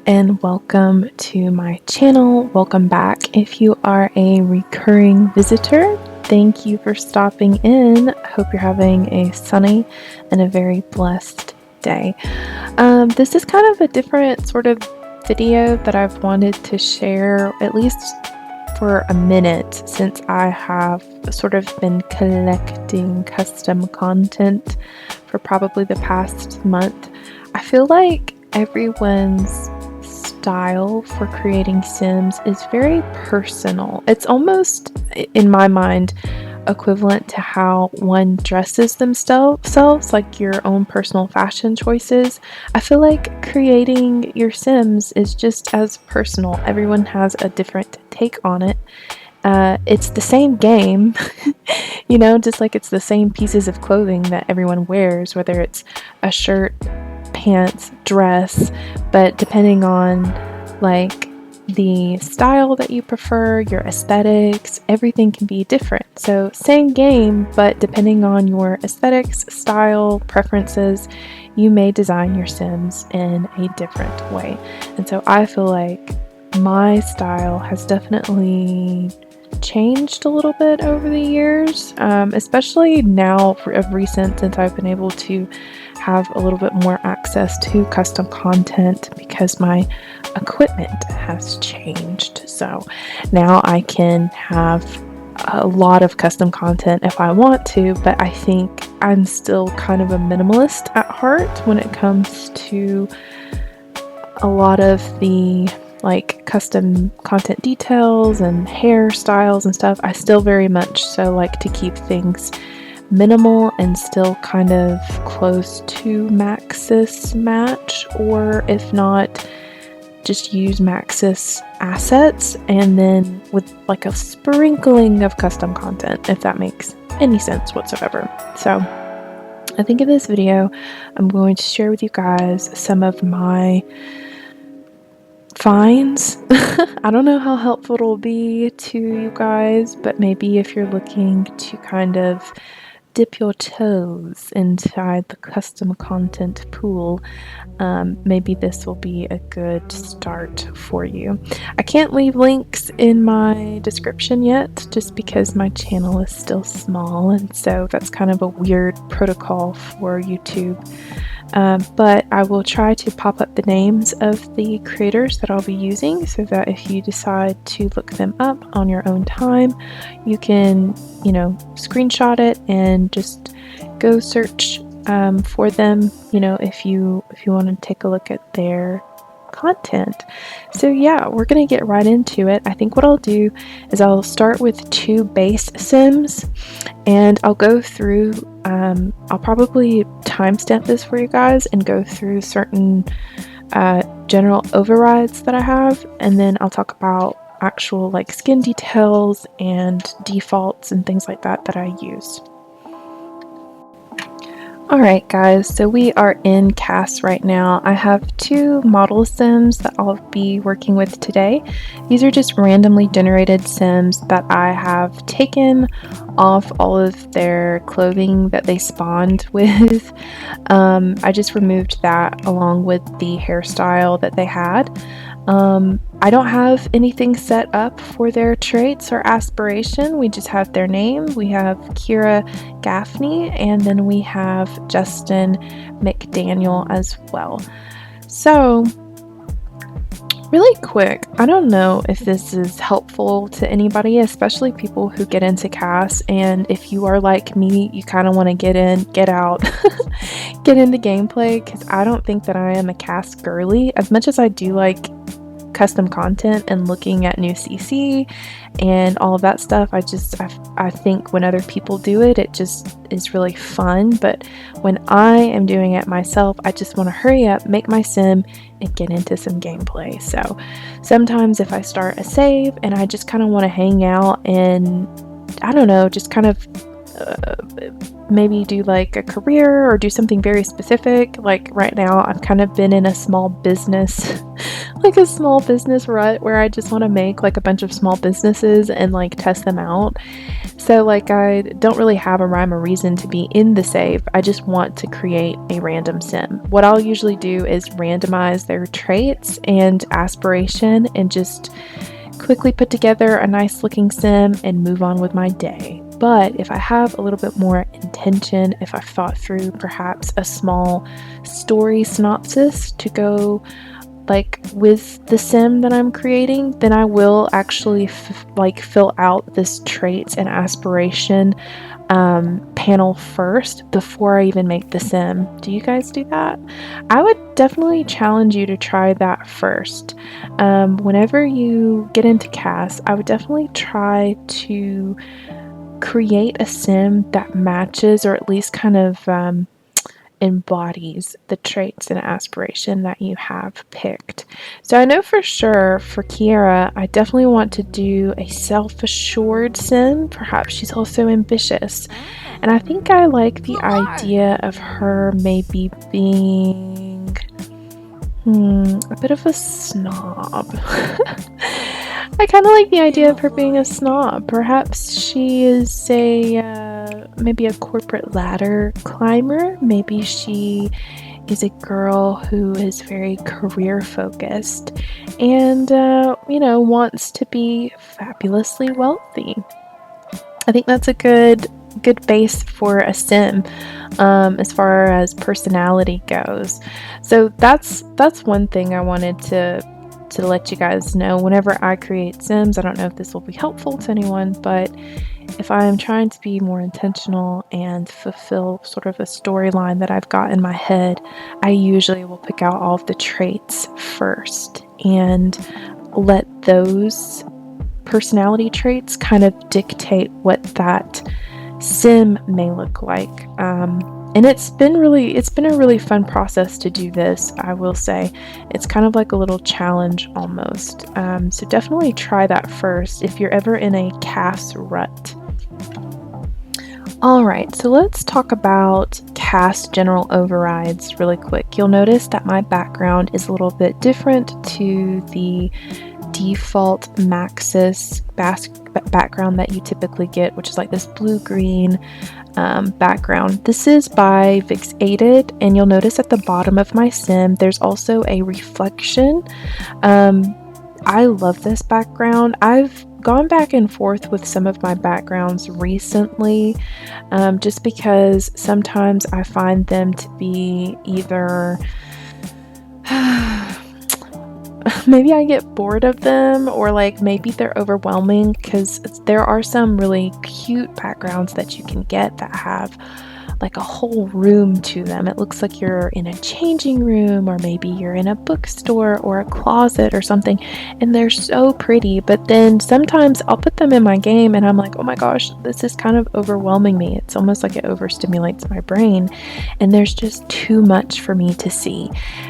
and welcome to my channel. Welcome back. If you are a recurring visitor, thank you for stopping in. I hope you're having a sunny and a very blessed day. This is kind of a different sort of video that I've wanted to share, at least for a minute, since I have sort of been collecting custom content for probably the past month. I feel like everyone's style for creating Sims is very personal. It's almost, in my mind, equivalent to how one dresses themselves, like your own personal fashion choices. I feel like creating your Sims is just as personal. Everyone has a different take on it. It's the same game, just like it's the same pieces of clothing that everyone wears, whether it's a shirt, pants, dress, but depending on like the style that you prefer, your aesthetics, everything can be different. So same game, but depending on your aesthetics, style, preferences, you may design your Sims in a different way. And so I feel like my style has definitely changed a little bit over the years, especially now of recent, since I've been able to have a little bit more access to custom content because my equipment has changed. So now I can have a lot of custom content if I want to, but I think I'm still kind of a minimalist at heart when it comes to a lot of the like custom content details and hairstyles and stuff. I still very much so like to keep things minimal and still kind of close to Maxis match, or if not, just use Maxis assets and then with like a sprinkling of custom content, if that makes any sense whatsoever. So I think in this video I'm going to share with you guys some of my finds. I don't know how helpful it'll be to you guys, but maybe if you're looking to kind of dip your toes inside the custom content pool, maybe this will be a good start for you. I can't leave links in my description yet, just because my channel is still small, and so that's kind of a weird protocol for YouTube. But I will try to pop up the names of the creators that I'll be using, so that if you decide to look them up on your own time, you can, screenshot it and just go search for them, if you want to take a look at their content. So yeah, we're gonna get right into it. I think what I'll do is I'll start with 2 base Sims, and I'll go through, I'll probably timestamp this for you guys and go through certain general overrides that I have, and then I'll talk about actual like skin details and defaults and things like that I use. Alright guys, so we are in CAS right now. I have 2 model Sims that I'll be working with today. These are just randomly generated Sims that I have taken off all of their clothing that they spawned with. I just removed that along with the hairstyle that they had. I don't have anything set up for their traits or aspiration. We just have their name. We have Kiera Gaffney, and then we have Justin McDaniel as well. So really quick, I don't know if this is helpful to anybody, especially people who get into CAS, and if you are like me, you kind of want to get in, get out, get into gameplay, because I don't think that I am a CAS girly. As much as I do like custom content and looking at new CC and all of that stuff, I think when other people do it, it just is really fun. But when I am doing it myself, I just want to hurry up, make my sim, and get into some gameplay. So sometimes if I start a save and I just kind of want to hang out and, I don't know, just kind of maybe do like a career or do something very specific. Like right now, I've kind of been in a small business, like a small business rut where I just want to make like a bunch of small businesses and like test them out. So like I don't really have a rhyme or reason to be in the save. I just want to create a random sim. What I'll usually do is randomize their traits and aspiration and just quickly put together a nice looking sim and move on with my day. But if I have a little bit more intention, if I've thought through perhaps a small story synopsis to go like with the sim that I'm creating, then I will actually fill out this traits and aspiration panel first before I even make the sim. Do you guys do that? I would definitely challenge you to try that first. Whenever you get into CAS, I would definitely try to create a sim that matches or at least kind of embodies the traits and aspiration that you have picked. So I know for sure for Kiera, I definitely want to do a self-assured sim. Perhaps she's also ambitious. And I think I like the idea of her maybe being a bit of a snob. I kind of like the idea of her being a snob. Perhaps she is maybe a corporate ladder climber. Maybe she is a girl who is very career focused and, wants to be fabulously wealthy. I think that's a good base for a sim as far as personality goes. So that's one thing I wanted to let you guys know. Whenever I create sims, I don't know if this will be helpful to anyone, but if I'm trying to be more intentional and fulfill sort of a storyline that I've got in my head, I usually will pick out all of the traits first and let those personality traits kind of dictate what that sim may look like. And it's been a really fun process to do this, I will say. It's kind of like a little challenge almost. So definitely try that first if you're ever in a CAS rut. Alright, so let's talk about CAS general overrides really quick. You'll notice that my background is a little bit different to the default Maxis background that you typically get, which is like this blue-green background. This is by Fixated, and you'll notice at the bottom of my sim there's also a reflection. I love this background. I've gone back and forth with some of my backgrounds recently, just because sometimes I find them to be either maybe I get bored of them, or like maybe they're overwhelming, because there are some really cute backgrounds that you can get that have like a whole room to them. It looks like you're in a changing room, or maybe you're in a bookstore or a closet or something, and they're so pretty. But then sometimes I'll put them in my game and I'm like, oh my gosh, this is kind of overwhelming me. It's almost like it overstimulates my brain, and there's just too much for me to see.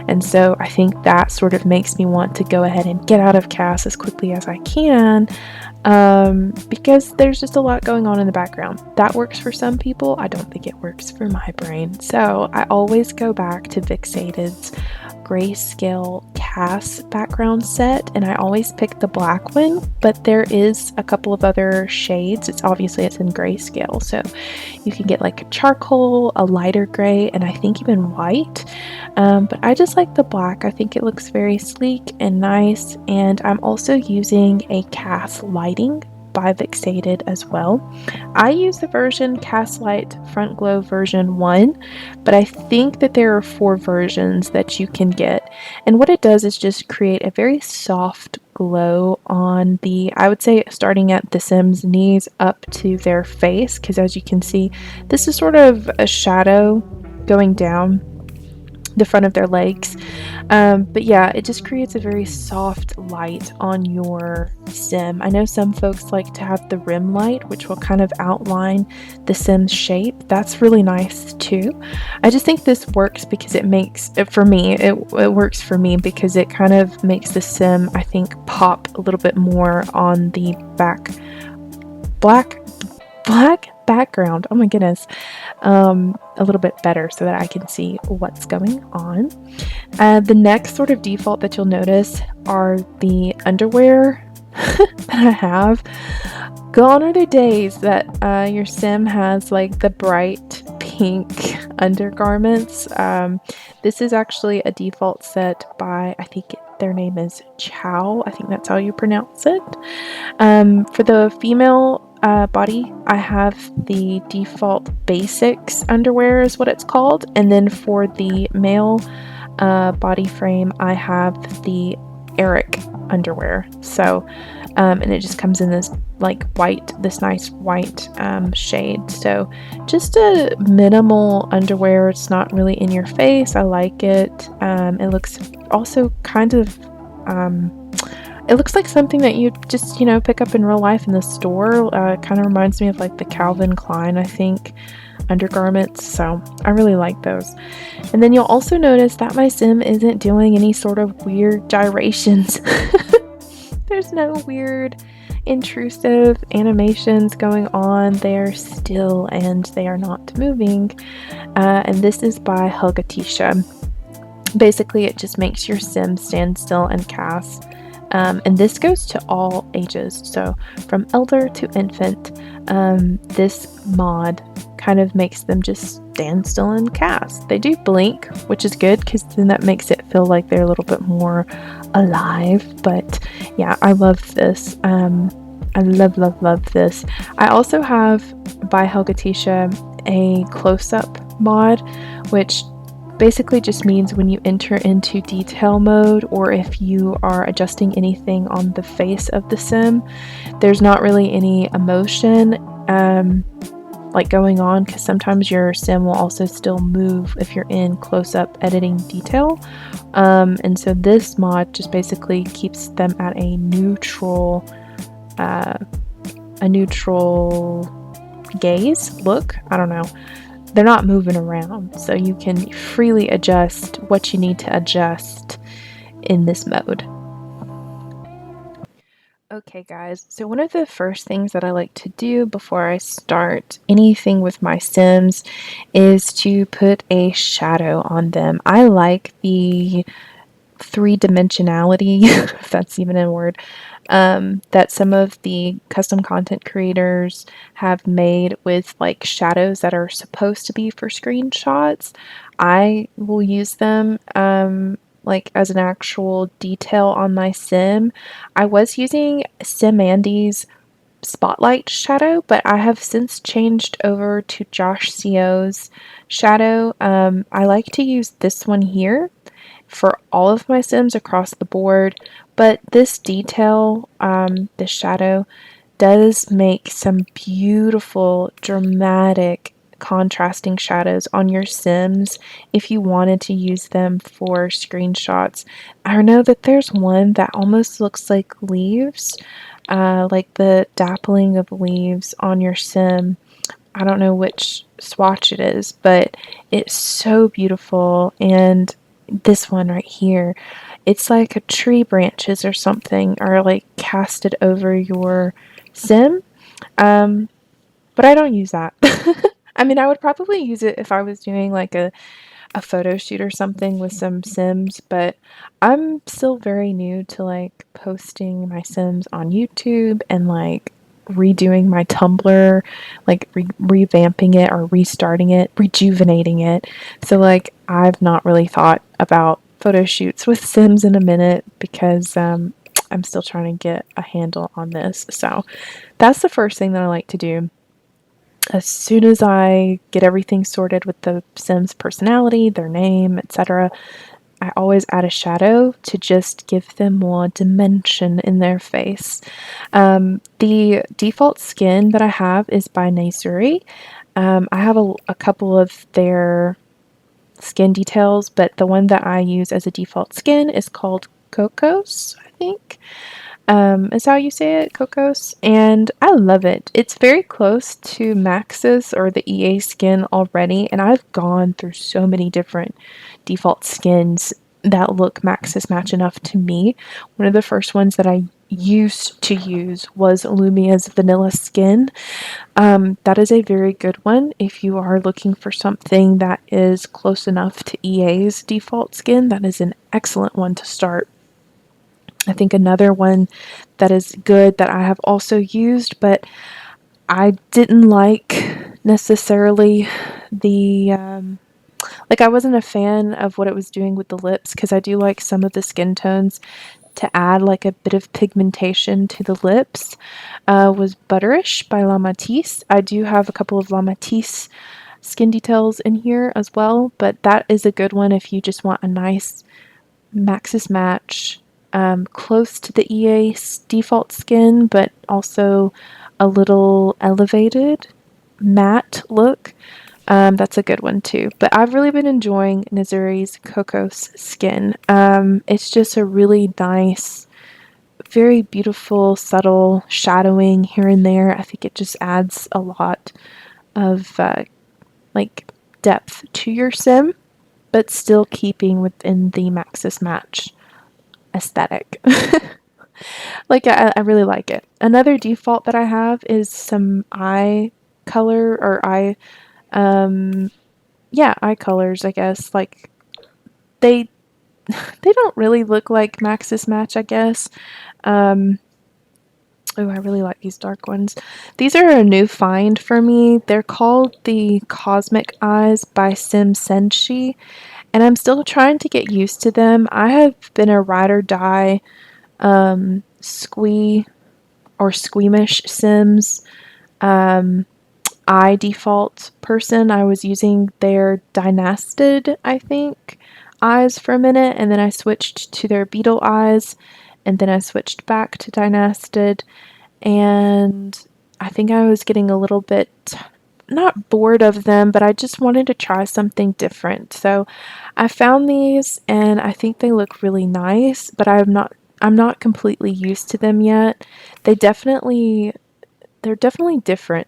And so I think that sort of makes me want to go ahead and get out of CAS as quickly as I can, because there's just a lot going on in the background. That works for some people. I don't think it works for my brain. So I always go back to Fixated's grayscale CAS background set, and I always pick the black one, but there is a couple of other shades. It's in grayscale, so you can get like a charcoal, a lighter gray, and I think even white. But I just like the black. I think it looks very sleek and nice, and I'm also using a CAS lighting by Fixated as well. I use the version CAS Light Front Glow version 1, but I think that there are 4 versions that you can get. And what it does is just create a very soft glow on I would say starting at the Sim's knees up to their face, because as you can see, this is sort of a shadow going down the front of their legs. But yeah, it just creates a very soft light on your sim. I know some folks like to have the rim light, which will kind of outline the sim's shape. That's really nice too. I just think this works because it works for me because it kind of makes the sim, I think, pop a little bit more on the black background, oh my goodness, a little bit better so that I can see what's going on. The next sort of default that you'll notice are the underwear that I have. Gone are the days that your sim has like the bright pink undergarments. This is actually a default set by, I think their name is Chow. I think that's how you pronounce it. For the female body, I have the default basics underwear is what it's called. And then for the male body frame, I have the Eric underwear. So, and it just comes in this like white, this nice white shade. So just a minimal underwear. It's not really in your face. I like it. It looks also kind of, it looks like something that you just, pick up in real life in the store. Kind of reminds me of like the Calvin Klein, I think, undergarments. So I really like those. And then you'll also notice that my sim isn't doing any sort of weird gyrations. There's no weird intrusive animations going on. They're still and they are not moving. And this is by Hugatisha. Basically, it just makes your sim stand still and CAS. And this goes to all ages, so from elder to infant. This mod kind of makes them just stand still and CAS. They do blink, which is good because then that makes it feel like they're a little bit more alive. But yeah, I love this. I love this. I also have by Helgatisha a close-up mod, which basically just means when you enter into detail mode, or if you are adjusting anything on the face of the sim, there's not really any emotion like going on, because sometimes your sim will also still move if you're in close-up editing detail. And so this mod just basically keeps them at a neutral gaze look. I don't know. They're not moving around, so you can freely adjust what you need to adjust in this mode. Okay guys, so one of the first things that I like to do before I start anything with my sims is to put a shadow on them. I like the three-dimensionality, if that's even a word, that some of the custom content creators have made with like shadows that are supposed to be for screenshots. I will use them like as an actual detail on my sim. I was using SimAndy's spotlight shadow, but I have since changed over to Josh CO's shadow. I like to use this one here for all of my sims across the board, but this detail, this shadow, does make some beautiful, dramatic, contrasting shadows on your sims if you wanted to use them for screenshots. I know that there's one that almost looks like leaves, like the dappling of leaves on your sim. I don't know which swatch it is, but it's so beautiful. And this one right here, it's like a tree branches or something are like casted over your sim. But I don't use that. I mean, I would probably use it if I was doing like a photo shoot or something with some sims, but I'm still very new to like posting my sims on YouTube and like redoing my Tumblr, like revamping it or restarting it, rejuvenating it. So like I've not really thought about photo shoots with sims in a minute because I'm still trying to get a handle on this. So that's the first thing that I like to do. As soon as I get everything sorted with the Sim's personality, their name, etc., I always add a shadow to just give them more dimension in their face. The default skin that I have is by Naisuri. I have a couple of their skin details, but the one that I use as a default skin is called Cocos, I think. Is how you say it, Cocos, and I love it. It's very close to Maxis or the EA skin already, and I've gone through so many different default skins that look Maxis match enough to me. One of the first ones that I used to use was Lumia's Vanilla Skin. That is a very good one if you are looking for something that is close enough to EA's default skin. That is an excellent one to start. I think another one that is good that I have also used, but I didn't like necessarily the like I wasn't a fan of what it was doing with the lips, because I do like some of the skin tones to add like a bit of pigmentation to the lips, was Butterish by La Matisse. I do have a couple of La Matisse skin details in here as well, but that is a good one if you just want a nice Maxis match, close to the EA default skin, but also a little elevated matte look. That's a good one too. But I've really been enjoying Nizuri's Cocos Skin. It's just a really nice, very beautiful, subtle shadowing here and there. I think it just adds a lot of like depth to your sim, but still keeping within the Maxis Match aesthetic. Like I really like it. Another default that I have is some eye color or eye yeah, eye colors, I guess. Like they they don't really look like Maxis Match, I guess. Um Oh, I really like these dark ones. These are a new find for me. They're called the Cosmic Eyes by Sim Senshi, and I'm still trying to get used to them. I have been a ride or die squee or squeamish Sims eye default person. I was using their Dynasted, I think, eyes for a minute, and then I switched to their Beetle eyes, and then I switched back to Dynasted, and I think I was getting a little bit not bored of them, but I just wanted to try something different. So I found these and I think they look really nice, but I'm not completely used to them yet. They're definitely different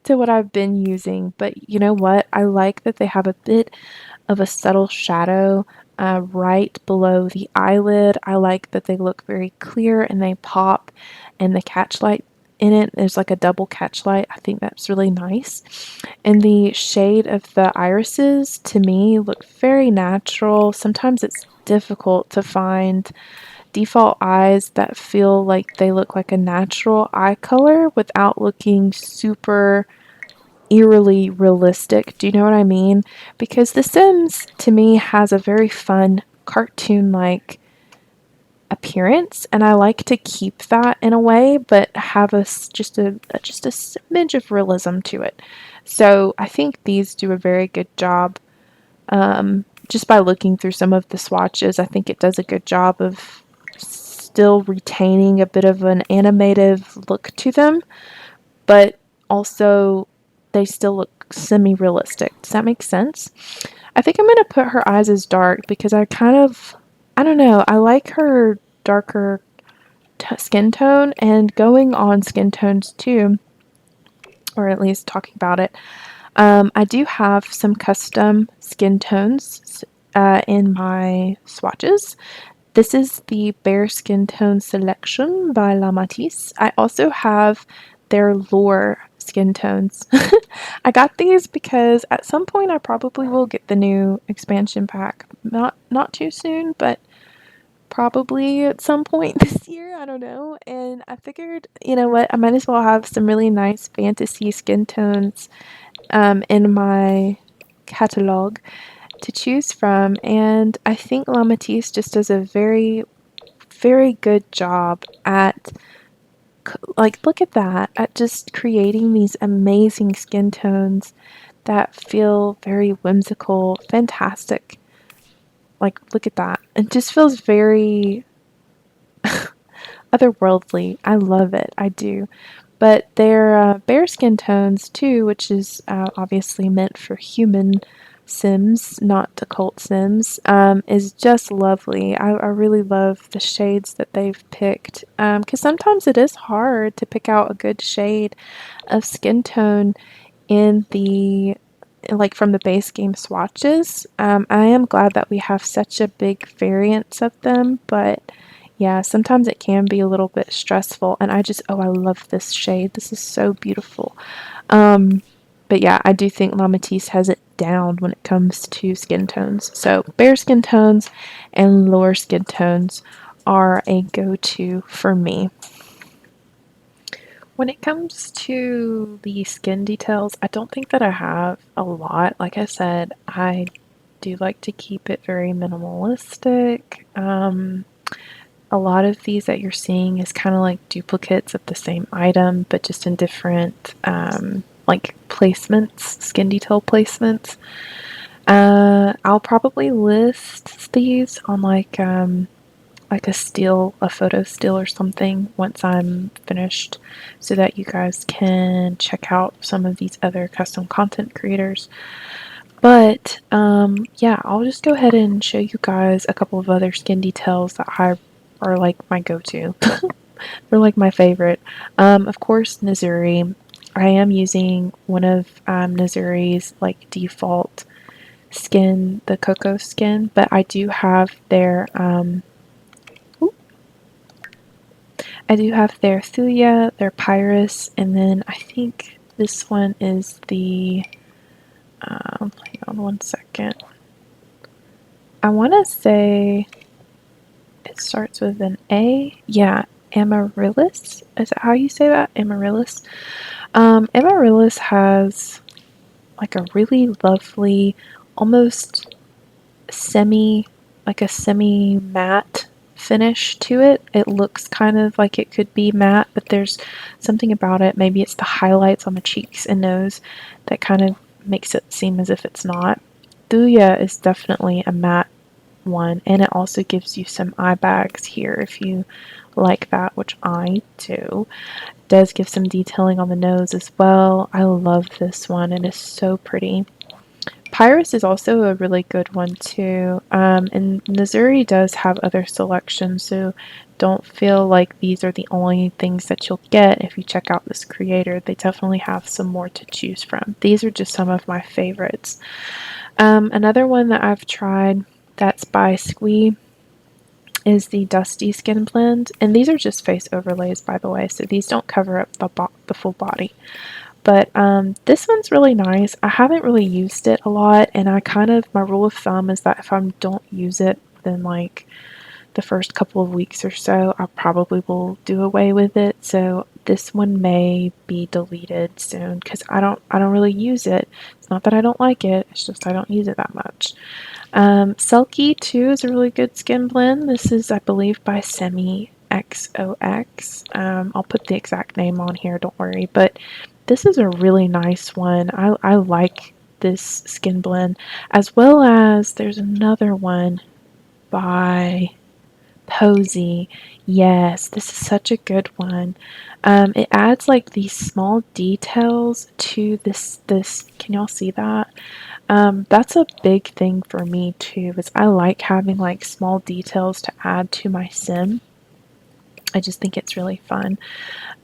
to what I've been using, but you know what? I like that they have a bit of a subtle shadow right below the eyelid. I like that they look very clear and they pop, and the catch light in it, there's like a double catch light. I think that's really nice. And the shade of the irises to me look very natural. Sometimes it's difficult to find default eyes that feel like they look like a natural eye color without looking super eerily realistic. Do you know what I mean? Because The Sims to me has a very fun cartoon like appearance, and I like to keep that in a way, but have just a smidge of realism to it. So I think these do a very good job. Just by looking through some of the swatches, I think it does a good job of still retaining a bit of an animative look to them, but also they still look semi-realistic. Does that make sense? I think I'm going to put her eyes as dark because I don't know, I like her darker skin tone, and going on skin tones too, or at least talking about it. I do have some custom skin tones in my swatches. This is the Bare Skin Tone Selection by La Matisse. I also have their Lore skin tones. I got these because at some point I probably will get the new expansion pack. Not too soon, but probably at some point this year, I don't know. And I figured, you know what, I might as well have some really nice fantasy skin tones in my catalog to choose from. And I think La Matisse just does a very, very good job at, like, look at that, at just creating these amazing skin tones that feel very whimsical, fantastic. Like, look at that. It just feels very otherworldly. I love it. I do. But their bare skin tones too, which is obviously meant for human Sims, not occult Sims, is just lovely. I really love the shades that they've picked, because sometimes it is hard to pick out a good shade of skin tone in the like from the base game swatches. I am glad that we have such a big variance of them, but Yeah, sometimes it can be a little bit stressful, and oh, I love this shade. This is so beautiful. Um, but yeah, I do think La Matisse has it down when it comes to skin tones. So bare skin tones and lower skin tones are a go-to for me. When it comes to the skin details, I don't think that I have a lot. Like I said, I do like to keep it very minimalistic. A lot of these that you're seeing is kind of like duplicates of the same item, but just in different like placements, skin detail placements. I'll probably list these on like a photo still or something once I'm finished, so that you guys can check out some of these other custom content creators. But yeah, I'll just go ahead and show you guys a couple of other skin details that are like my go-to. They're like my favorite. Of course, Nazuri. I am using one of Nazuri's like default skin, the cocoa skin, but I do have their Thuya, their Pyrus, and then I think this one is the hang on one second. I want to say it starts with an A. Yeah, Amaryllis. Is that how you say that? Amaryllis. Amaryllis has like a really lovely, almost semi, like a semi matte finish to it. It looks kind of like it could be matte, but there's something about it. Maybe it's the highlights on the cheeks and nose that kind of makes it seem as if it's not. Thuya is definitely a matte one, and it also gives you some eye bags here if you like that, which I do. It does give some detailing on the nose as well. I love this one. It is so pretty. Pyrus is also a really good one too, and Missouri does have other selections, so don't feel like these are the only things that you'll get if you check out this creator. They definitely have some more to choose from. These are just some of my favorites. Another one that I've tried that's by Squee is the Dusty Skin Blend, and these are just face overlays, by the way, so these don't cover up the full body. But this one's really nice. I haven't really used it a lot, and my rule of thumb is that if I don't use it within like the first couple of weeks or so, I probably will do away with it. So this one may be deleted soon because I don't really use it. It's not that I don't like it, it's just I don't use it that much. Selkie too is a really good skin blend. This is, I believe, by Semi XOX. I'll put the exact name on here, don't worry. But this is a really nice one. I like this skin blend, as well as there's another one by Posy. Yes, this is such a good one. It adds like these small details to this. Can y'all see that? That's a big thing for me too, is I like having like small details to add to my sim. I just think it's really fun.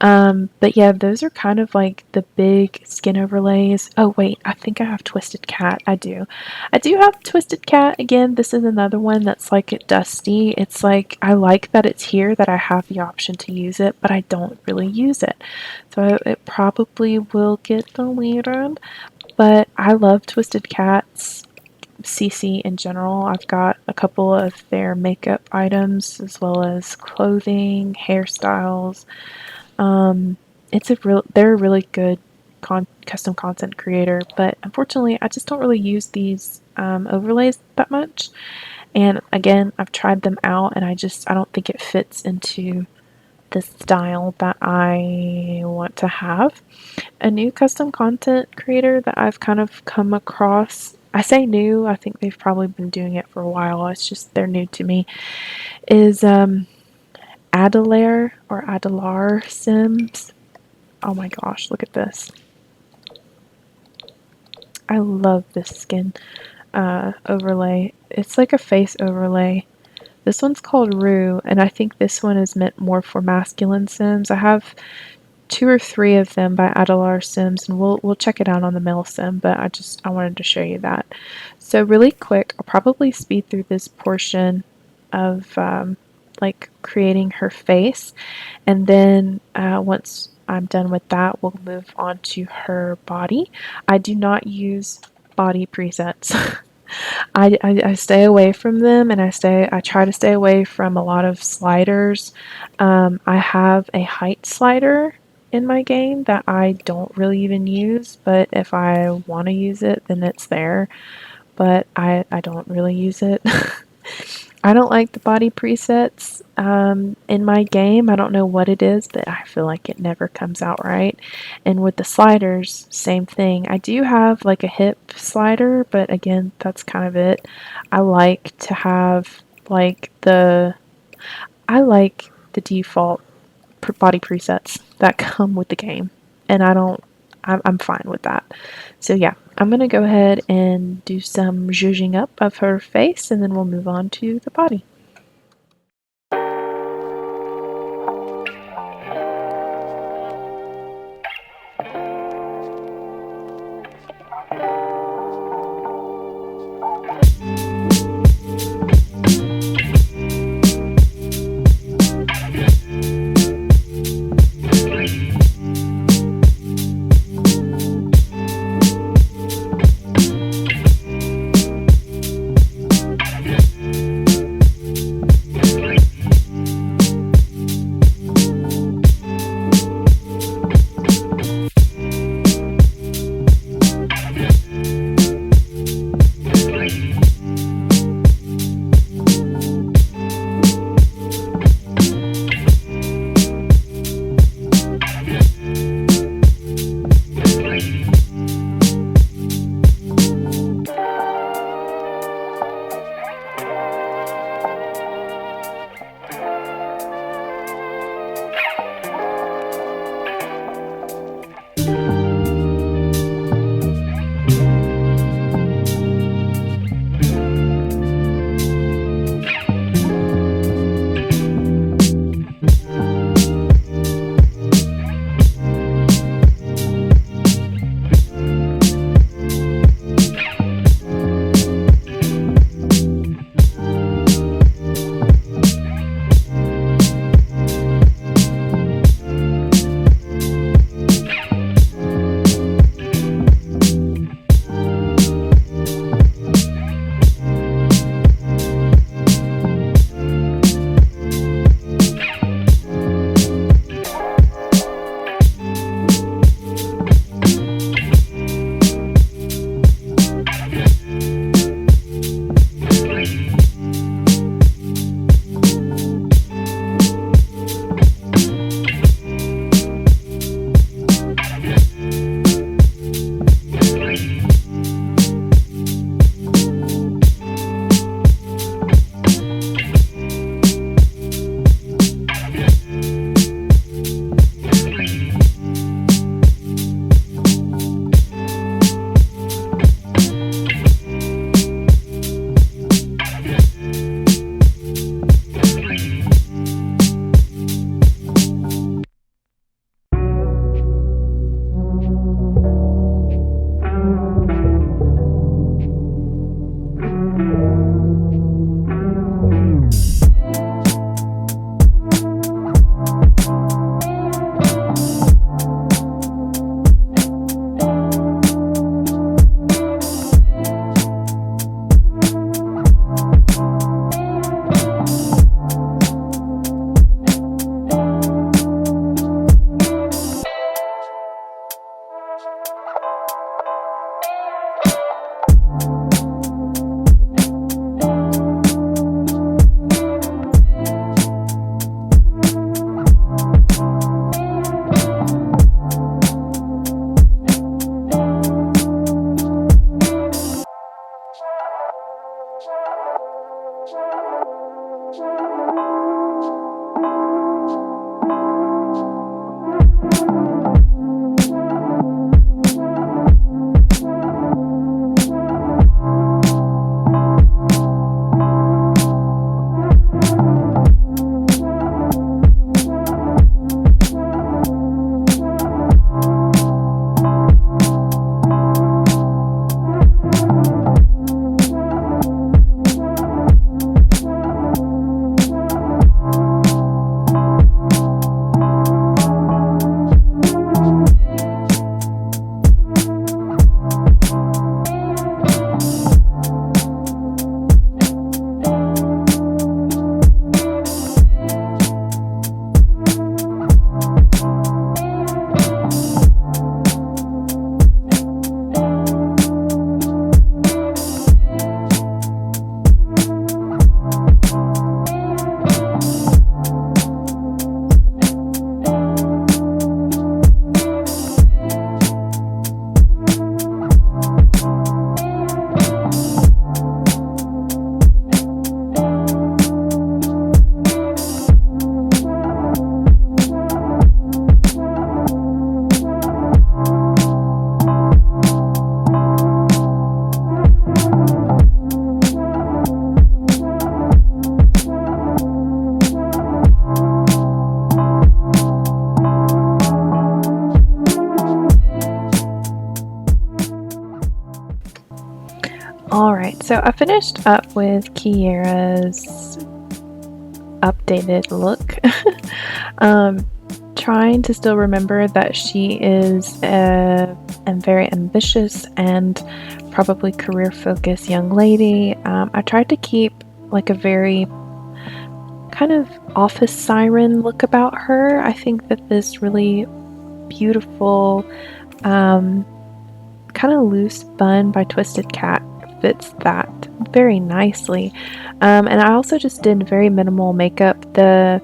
But yeah, those are kind of like the big skin overlays. Oh wait, I think I have Twisted Cat. I do. I do have Twisted Cat. Again, this is another one that's like dusty. It's like, I like that it's here, that I have the option to use it, but I don't really use it. So it probably will get deleted. But I love Twisted Cat's CC in general. I've got a couple of their makeup items as well as clothing, hairstyles. Um, they're a really good custom content creator, but unfortunately, I just don't really use these overlays that much. And again, I've tried them out, and I don't think it fits into the style that I want to have. A new custom content creator that I've kind of come across, I say new, I think they've probably been doing it for a while, it's just they're new to me, is Adelaire or Adelar Sims. Oh my gosh, look at this. I love this skin overlay. It's like a face overlay. This one's called Rue, and I think this one is meant more for masculine Sims. I have two or three of them by Adelar Sims, and we'll check it out on the male sim, but I wanted to show you that. So really quick, I'll probably speed through this portion of like creating her face, and then once I'm done with that, we'll move on to her body. I do not use body presets. I stay away from them, and I try to stay away from a lot of sliders. I have a height slider in my game that I don't really even use, but if I want to use it, then it's there. But I don't really use it. I don't like the body presets in my game. I don't know what it is, but I feel like it never comes out right. And with the sliders, same thing. I do have like a hip slider, but again, that's kind of it. I like to have like I like the default body presets that come with the game, and I'm fine with that. So yeah, I'm gonna go ahead and do some zhuzhing up of her face, and then we'll move on to the body. Alright, so I finished up with Kiera's updated look. um, Trying to still remember that she is a very ambitious and probably career-focused young lady. I tried to keep like a very kind of office siren look about her. I think that this really beautiful kind of loose bun by Twisted Cat fits that very nicely. And I also just did very minimal makeup. The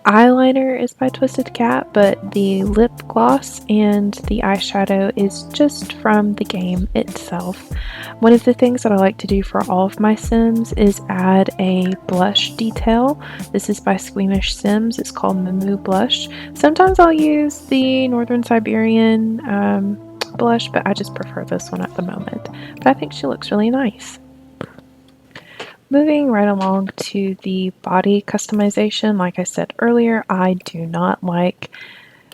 eyeliner is by Twisted Cat, but the lip gloss and the eyeshadow is just from the game itself. One of the things that I like to do for all of my Sims is add a blush detail. This is by Squeamish Sims. It's called Moo Blush. Sometimes I'll use the Northern Siberian blush, but I just prefer this one at the moment. But I think she looks really nice. Moving right along to the body customization, like I said earlier, I do not like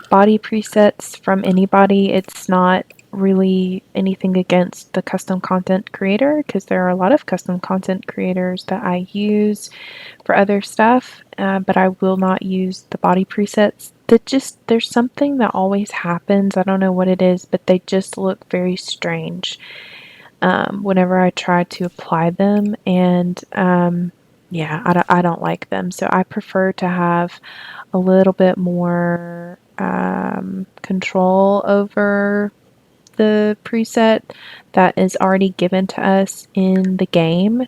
body presets from anybody. It's not really anything against the custom content creator, because there are a lot of custom content creators that I use for other stuff, but I will not use the body presets. There's something that always happens. I don't know what it is, but they just look very strange whenever I try to apply them, and yeah, I don't like them. So I prefer to have a little bit more control over the preset that is already given to us in the game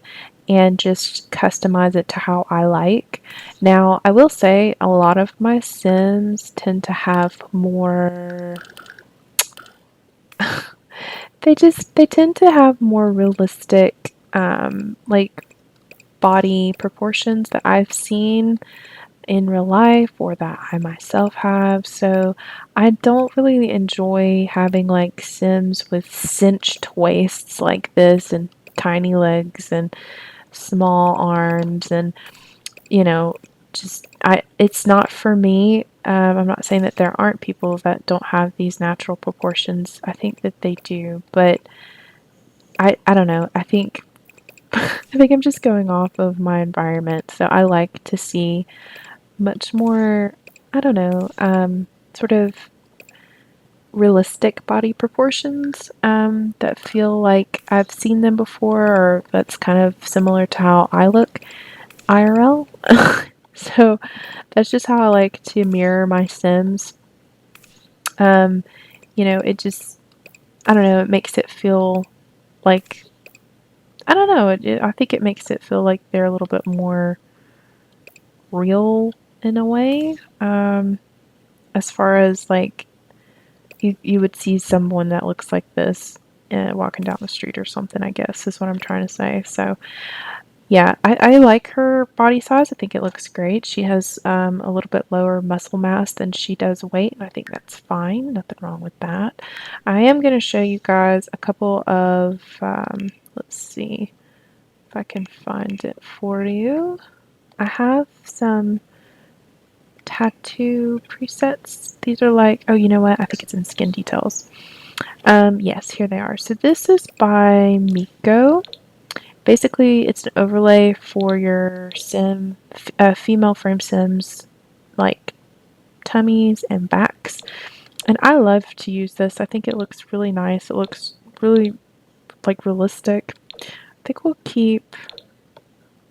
and just customize it to how I like. Now, I will say a lot of my Sims tend to have more they tend to have more realistic like body proportions that I've seen in real life or that I myself have. So I don't really enjoy having like Sims with cinched waists like this and tiny legs and small arms and just it's not for me. I'm not saying that there aren't people that don't have these natural proportions. I think that they do, but I don't know. I think I think I'm just going off of my environment. So I like to see much more, I don't know, sort of realistic body proportions that feel like I've seen them before, or that's kind of similar to how I look IRL. So that's just how I like to mirror my Sims. Um, it just, I don't know, it makes it feel like, I don't know, I think it makes it feel like they're a little bit more real in a way. As far as like, you would see someone that looks like this walking down the street or something, I guess, is what I'm trying to say. So, yeah, I like her body size. I think it looks great. She has a little bit lower muscle mass than she does weight, and I think that's fine. Nothing wrong with that. I am going to show you guys a couple of, let's see if I can find it for you. I have some tattoo presets. These are like, oh, you know what? I think it's in skin details. Yes, here they are. So this is by Miko. Basically, it's an overlay for your sim, female frame sims, like tummies and backs. And I love to use this. I think it looks really nice. It looks really like realistic. I think we'll keep,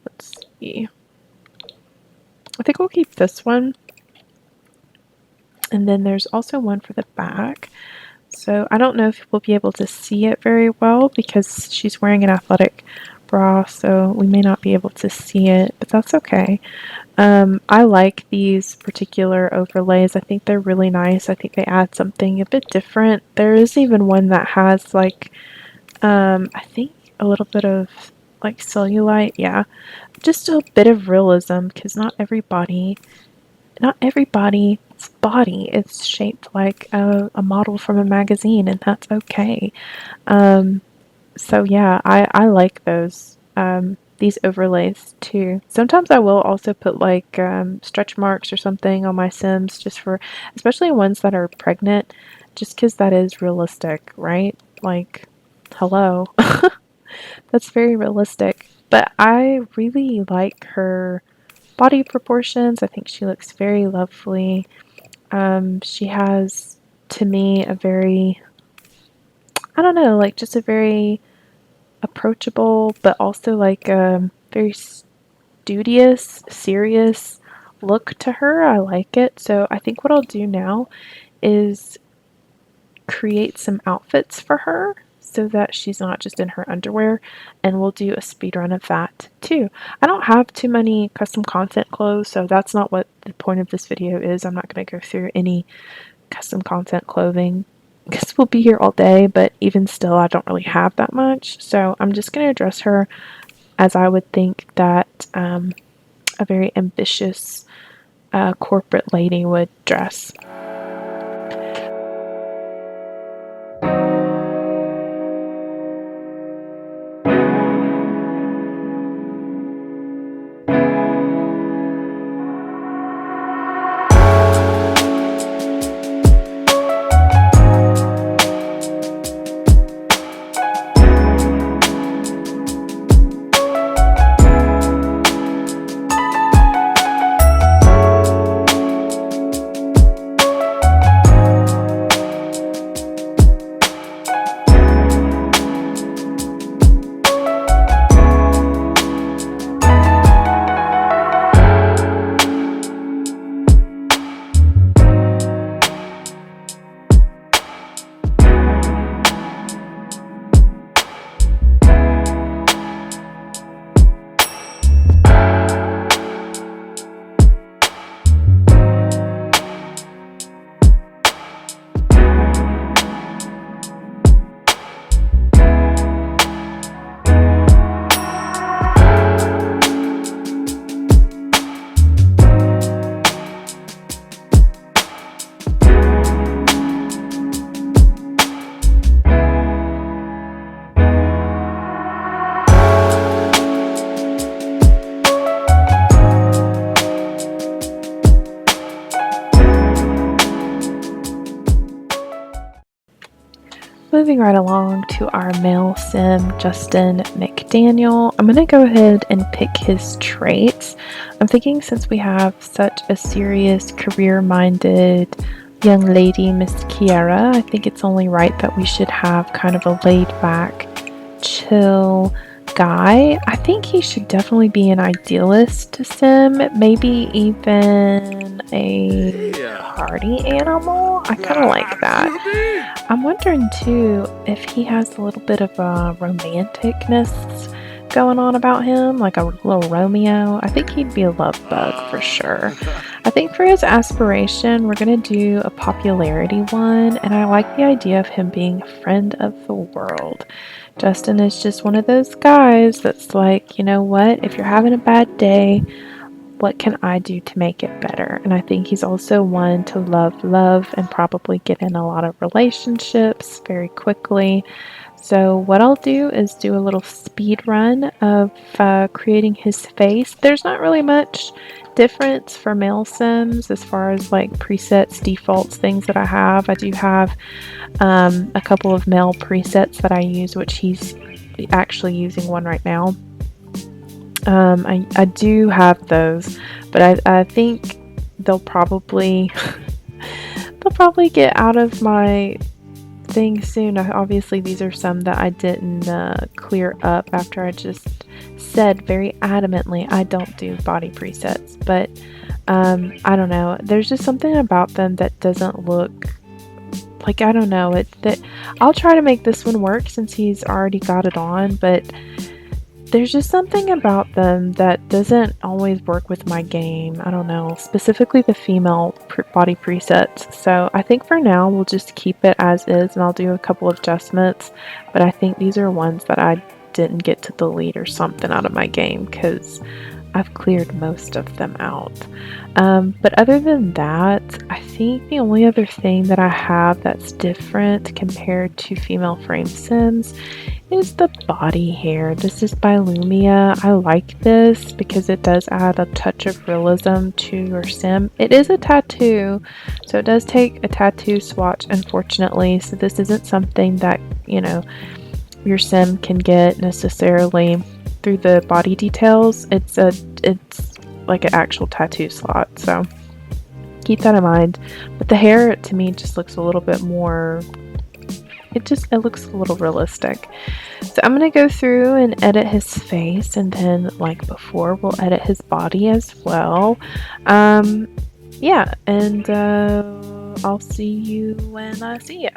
let's see. I think we'll keep this one. And then there's also one for the back. So I don't know if we'll be able to see it very well because she's wearing an athletic bra, so we may not be able to see it, but that's okay. I like these particular overlays. I think they're really nice. I think they add something a bit different. There is even one that has like, I think a little bit of like cellulite, yeah. Just a bit of realism because not everybody's body is shaped like a model from a magazine, and that's okay. So yeah, I like these overlays too. Sometimes I will also put like stretch marks or something on my Sims just for, especially ones that are pregnant, just because that is realistic, right? Like, hello. That's very realistic. But I really like her body proportions. I think she looks very lovely. She has, to me, a very, I don't know, like just a very approachable, but also like a very studious, serious look to her. I like it. So I think what I'll do now is create some outfits for her so that she's not just in her underwear, and we'll do a speed run of that too. I don't have too many custom content clothes, so that's not what the point of this video is. I'm not going to go through any custom content clothing because we'll be here all day, but even still I don't really have that much, so I'm just going to dress her as I would think that a very ambitious corporate lady would dress. Moving right along to our male sim, Justin McDaniel. I'm going to go ahead and pick his traits. I'm thinking since we have such a serious, career-minded young lady, Miss Kiera, I think it's only right that we should have kind of a laid-back, chill guy. I think he should definitely be an idealist sim, maybe even a party animal. I kind of like that. I'm wondering too if he has a little bit of a romanticness going on about him, like a little Romeo. I think he'd be a love bug for sure. I think for his aspiration, we're going to do a popularity one, and I like the idea of him being a friend of the world. Justin is just one of those guys that's like, you know what, if you're having a bad day, what can I do to make it better? And I think he's also one to love and probably get in a lot of relationships very quickly. So what I'll do is do a little speed run of creating his face. There's not really much difference for male sims as far as like presets, defaults, things that I have. I do have a couple of male presets that I use, which he's actually using one right now. I do have those, but I think they'll probably they'll probably get out of my thing soon. Obviously these are some that I didn't clear up after I just said very adamantly I don't do body presets, but I don't know, there's just something about them that doesn't look like, I don't know, I'll try to make this one work since he's already got it on, but there's just something about them that doesn't always work with my game. I don't know, specifically the female body presets. So I think for now we'll just keep it as is, and I'll do a couple of adjustments, but I think these are ones that I didn't get to delete or something out of my game because I've cleared most of them out. But other than that, I think the only other thing that I have that's different compared to female frame sims is the body hair. This is by Lumia. I like this because it does add a touch of realism to your sim. It is a tattoo, so it does take a tattoo swatch, unfortunately, so this isn't something that, you know, your sim can get necessarily through the body details. It's like an actual tattoo slot, so keep that in mind. But the hair to me just looks a little bit more, it looks a little realistic. So I'm gonna go through and edit his face, and then like before we'll edit his body as well. Yeah, and I'll see you when I see you.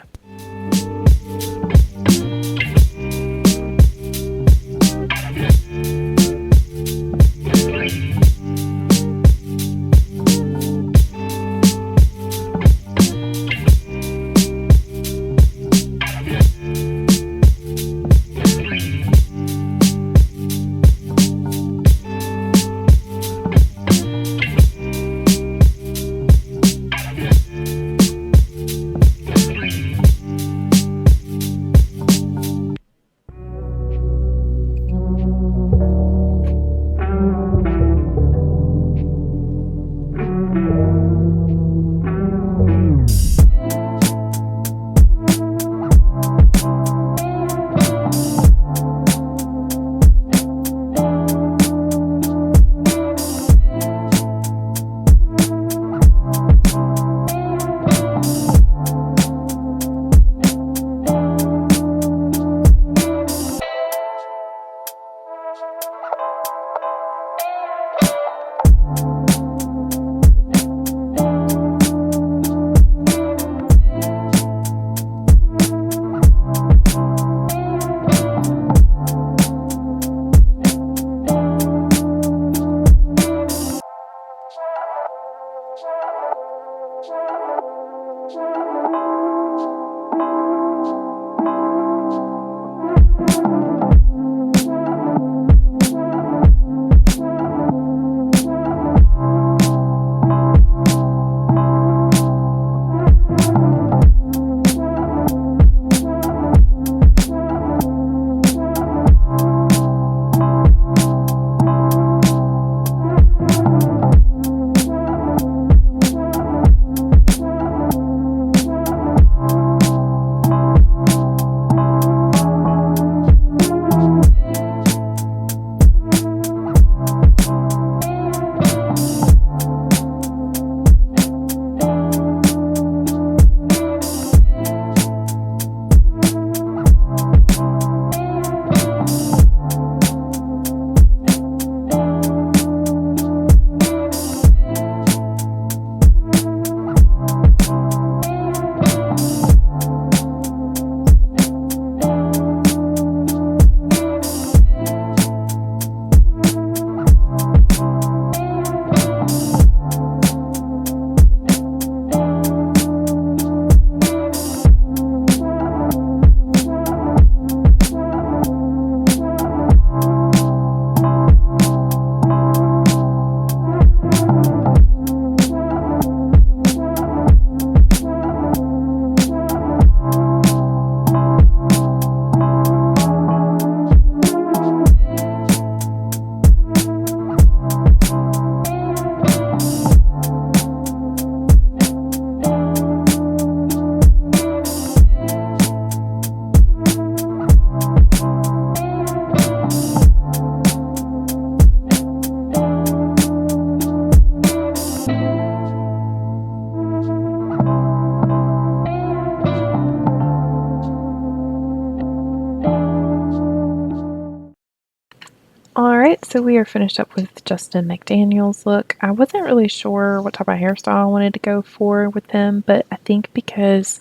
Alright, so we are finished up with Justin McDaniel's look. I wasn't really sure what type of hairstyle I wanted to go for with him, but I think because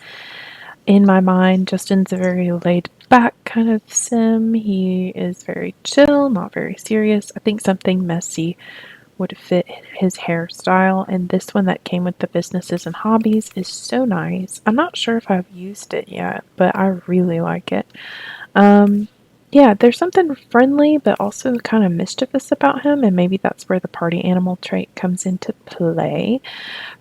in my mind, Justin's a very laid back kind of sim. He is very chill, not very serious. I think something messy would fit his hairstyle, and this one that came with the businesses and hobbies is so nice. I'm not sure if I've used it yet, but I really like it. Yeah, there's something friendly but also kind of mischievous about him, and maybe that's where the party animal trait comes into play.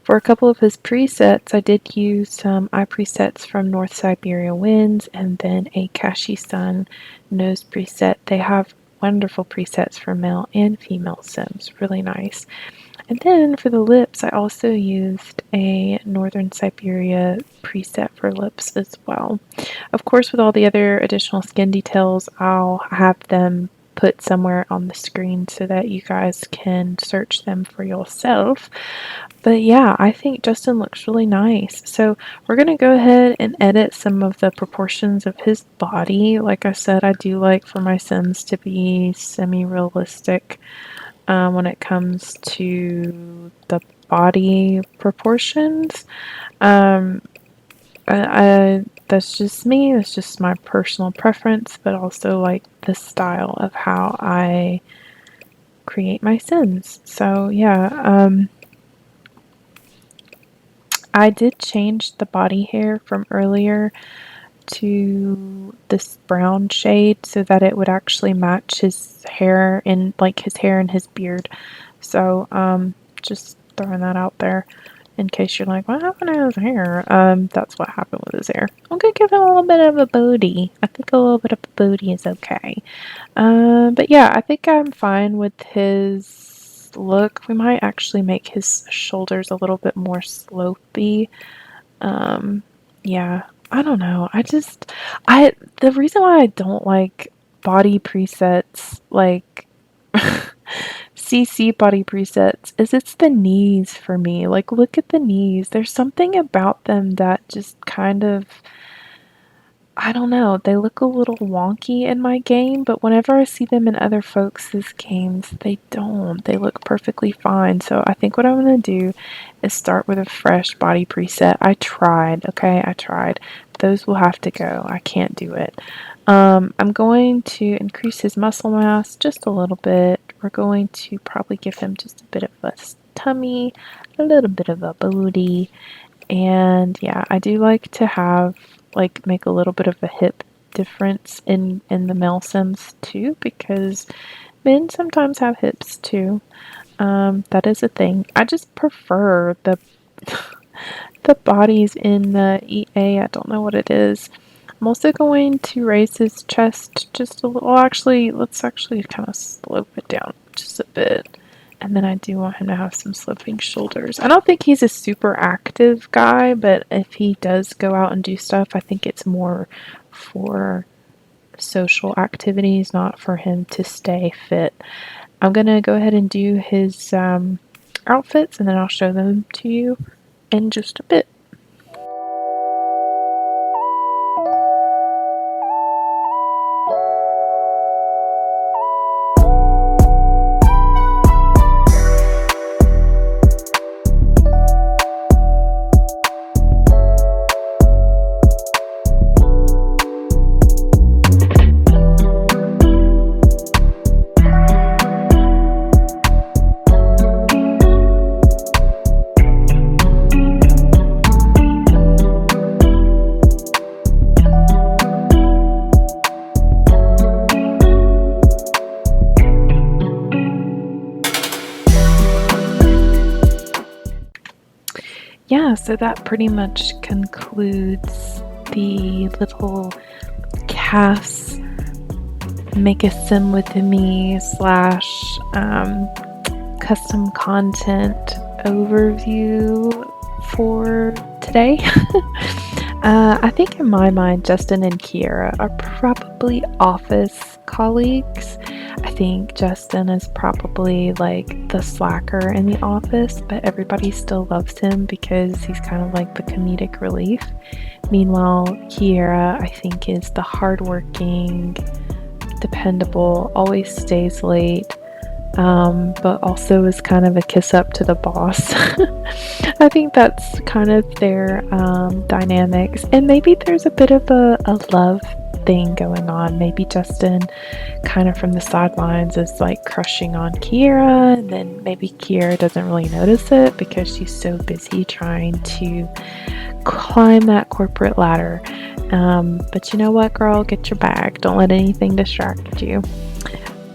For a couple of his presets, I did use some eye presets from North Siberia Winds and then a Kashi Sun nose preset. They have wonderful presets for male and female sims, really nice. And then for the lips, I also used a Northern Siberia preset for lips as well. Of course, with all the other additional skin details, I'll have them put somewhere on the screen so that you guys can search them for yourself. But yeah, I think Justin looks really nice. So we're going to go ahead and edit some of the proportions of his body. Like I said, I do like for my Sims to be semi-realistic when it comes to the body proportions. That's just me. That's just my personal preference, but also like the style of how I create my Sims. So yeah, I did change the body hair from earlier to this brown shade so that it would actually match his hair and like his hair and his beard. So just throwing that out there in case you're like, what happened to his hair? That's what happened with his hair. I'm gonna give him a little bit of a booty. I think a little bit of a booty is okay. But yeah, I think I'm fine with his look. We might actually make his shoulders a little bit more slopey. Yeah, I don't know. The reason why I don't like body presets, like CC body presets, is it's the knees for me. Like, look at the knees. There's something about them that just kind of, I don't know, they look a little wonky in my game, but whenever I see them in other folks' games, they don't. They look perfectly fine. So I think what I'm going to do is start with a fresh body preset. I tried, okay? I tried. Those will have to go. I can't do it. I'm going to increase his muscle mass just a little bit. We're going to probably give him just a bit of a tummy, a little bit of a booty, and yeah, I do like to have make a little bit of a hip difference in the male Sims too, because men sometimes have hips too. That is a thing. I just prefer the the bodies in the EA. I don't know what it is. I'm also going to raise his chest just a little. Well, actually, let's actually kind of slope it down just a bit. And then I do want him to have some sloping shoulders. I don't think he's a super active guy, but if he does go out and do stuff, I think it's more for social activities, not for him to stay fit. I'm going to go ahead and do his outfits, and then I'll show them to you in just a bit. Yeah, so that pretty much concludes the little CAS make a sim with me / custom content overview for today. I think in my mind, Justin and Kiera are probably office colleagues. I think Justin is probably like the slacker in the office, but everybody still loves him because he's kind of like the comedic relief. Meanwhile, Kiera, I think, is the hardworking, dependable, always stays late, but also is kind of a kiss up to the boss. I think that's kind of their dynamics, and maybe there's a bit of a love thing going on. Maybe Justin kind of from the sidelines is like crushing on Kiera, and then maybe Kiera doesn't really notice it because she's so busy trying to climb that corporate ladder. But you know what, girl, get your bag. Don't let anything distract you.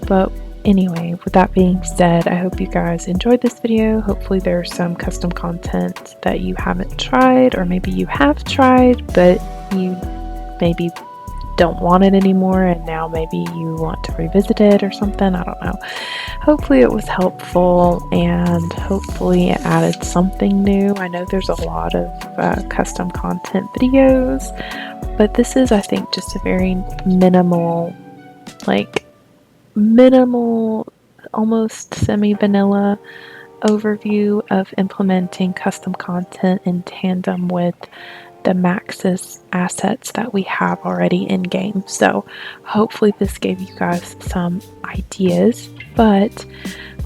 But anyway, with that being said, I hope you guys enjoyed this video. Hopefully there's some custom content that you haven't tried, or maybe you have tried but you maybe don't want it anymore and now maybe you want to revisit it or something. I don't know. Hopefully it was helpful and hopefully it added something new. I know there's a lot of custom content videos, but this is, I think, just a very minimal, almost semi-vanilla overview of implementing custom content in tandem with the Maxis assets that we have already in game. So hopefully this gave you guys some ideas. But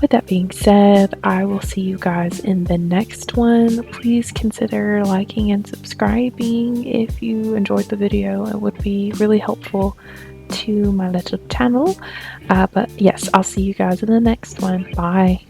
with that being said, I will see you guys in the next one. Please consider liking and subscribing if you enjoyed the video. It would be really helpful to my little channel. But yes, I'll see you guys in the next one. Bye.